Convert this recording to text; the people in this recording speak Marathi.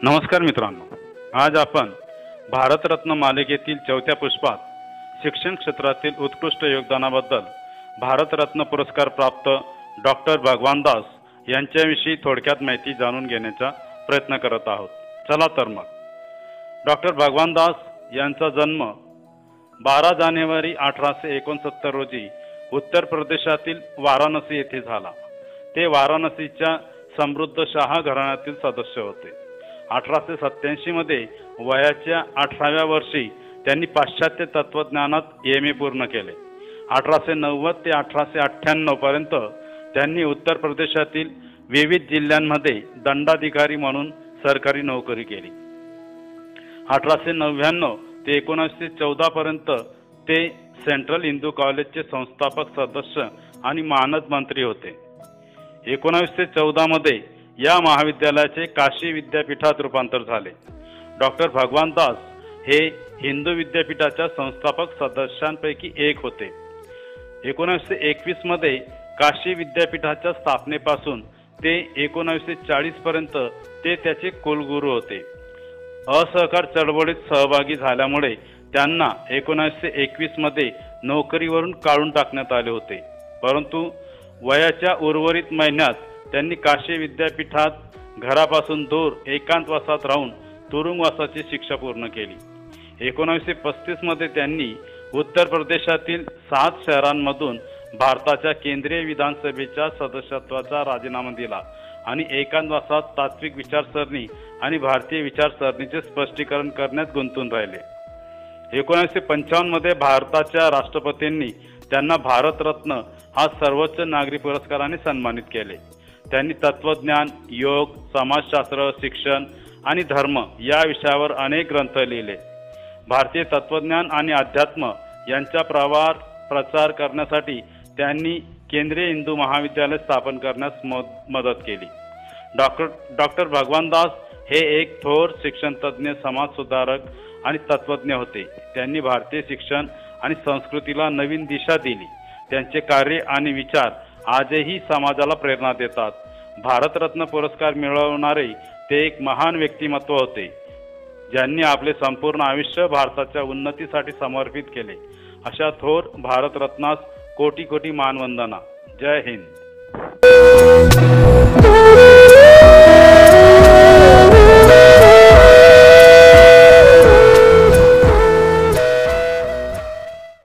नमस्कार मित्रांनो, आज आपण भारतरत्न मालिकेतील चौथ्या पुष्पात शिक्षण क्षेत्रातील उत्कृष्ट योगदानाबद्दल भारतरत्न पुरस्कार प्राप्त डॉक्टर भगवान दास यांच्याविषयी थोडक्यात माहिती जाणून घेण्याचा प्रयत्न करत आहोत। चला तर मग। डॉक्टर भगवान दास यांचा जन्म 12 जानेवारी 1869 रोजी उत्तर प्रदेशातील वाराणसी येथे झाला। ते वाराणसीच्या समृद्ध शाह घराण्यातील सदस्य होते। 1887 मध्ये वयाच्या 18व्या वर्षी त्यांनी पाश्चात्य तत्वज्ञानात एम.ए. पूर्ण केले। 1890 ते 1898 पर्यंत त्यांनी उत्तर प्रदेशातील विविध जिल्ह्यांमध्ये दंडाधिकारी म्हणून सरकारी नोकरी केली। 1899 ते 1914 पर्यंत ते सेंट्रल हिंदू कॉलेजचे संस्थापक सदस्य आणि मानद मंत्री होते। 1914 मध्ये या महाविद्यालयाचे काशी विद्यापीठात रूपांतर झाले। डॉक्टर भगवान दास हे हिंदू विद्यापीठाच्या संस्थापक सदस्यांपैकी एक होते। 1921 मध्ये काशी विद्यापीठाच्या स्थापनेपासून ते 1940 पर्यंत ते त्याचे कुलगुरू होते। असहकार चळवळीत सहभागी झाल्यामुळे त्यांना 1921 मध्ये नोकरीवरून काढून टाकण्यात आले होते, परंतु वयाच्या उर्वरित महिन्यात त्यांनी काशी विद्यापीठात घरापासून दूर एकांतवासात राहून तुरुंगवासाची शिक्षा पूर्ण केली। 1935 मध्ये त्यांनी उत्तर प्रदेशातील 7 शहरांमधून भारताच्या केंद्रीय विधानसभेच्या सदस्यत्वाचा राजीनामा दिला आणि एकांतवासात तात्विक विचारसरणी आणि भारतीय विचारसरणीचे स्पष्टीकरण करण्यात गुंतून राहिले। 1955 मध्ये भारताच्या राष्ट्रपतींनी त्यांना भारतरत्न हा सर्वोच्च नागरी पुरस्काराने सन्मानित केले। त्यांनी तत्वज्ञान, योग, समाजशास्त्र, शिक्षण आणि धर्म या विषयावर अनेक ग्रंथ लिहिले। भारतीय तत्वज्ञान आणि अध्यात्म यांचा प्रचार करण्यासाठी त्यांनी केंद्रीय हिंदू महाविद्यालय स्थापन करण्यास मदत केली। डॉक्टर भगवान दास हे एक थोर शिक्षणतज्ञ, समाजसुधारक आणि तत्वज्ञ होते। त्यांनी भारतीय शिक्षण आणि संस्कृतीला नवीन दिशा दिली। त्यांचे कार्य आणि विचार आजही समाजाला प्रेरणा देतात। भारतरत्न पुरस्कार मिळवणारे ते एक महान व्यक्तिमत्व होते, ज्यांनी आपले संपूर्ण आयुष्य भारताच्या उन्नतीसाठी समर्पित केले। अशा थोर भारतरत्नास कोटी कोटी मानवंदना। जय हिंद।